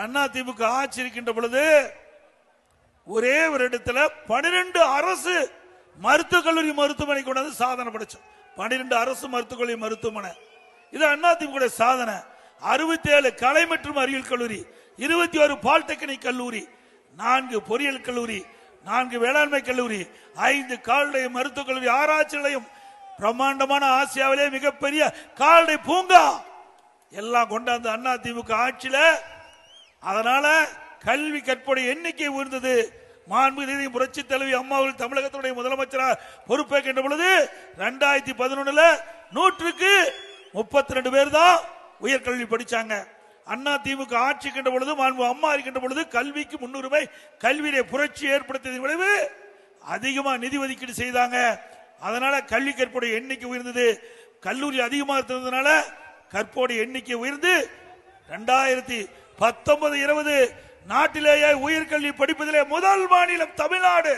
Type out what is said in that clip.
அதிமுக ஆட்சி இருக்கின்ற பொழுது ஒரே ஒரு இடத்துல 12 அரசு மருத்துவக் கல்லூரி மருத்துவமனை கொண்டாந்து சாதனை படைச்சோம். 12 அரசு மருத்துவக் கல்லூரி மருத்துவமனை, இது அதிமுக சாதனை. 67 கலை மற்றும் அறிவியல் கல்லூரி, 21 பாலிடெக்னிக் கல்லூரி, 4 பொறியியல் கல்லூரி, 4 வேளாண்மை கல்லூரி, 5 கால்நடை மருத்துவக் கல்லூரி, ஆராய்ச்சி நிலையம், பிரம்மாண்டமான ஆசியாவிலே மிகப்பெரிய கால்நடை பூங்கா எல்லாம் கொண்டாந்து அதிமுக ஆட்சியில. அதனால கல்வி கற்புடைய எண்ணிக்கை உயர்ந்தது. மாண்புமிகு புரட்சி தலைவி அம்மாவில் தமிழகத்துடைய முதலமைச்சராக பொறுப்பேற்கின்ற பொழுது 2011 100க்கு 32 பேர் தான் உயர்கல்வி படிச்சாங்க. அதிமுக ஆட்சி இருக்கின்ற பொழுது, மாண்பு அம்மா இருக்கின்ற பொழுது கல்விக்கு முன்னுரிமை, கல்வியிலே புரட்சி ஏற்படுத்தியதன் விளைவு அதிகமா நிதி ஒதுக்கீடு செய்தாங்க. அதனால கல்வி கற்புடைய எண்ணிக்கை உயர்ந்தது. கல்லூரி அதிகமாக இருந்ததுனால கற்போடைய எண்ணிக்கை உயர்ந்து 2019-20 நாட்டிலேயே உயர்கல்வி படிப்பதிலே முதல் மாநிலம் தமிழ்நாடு.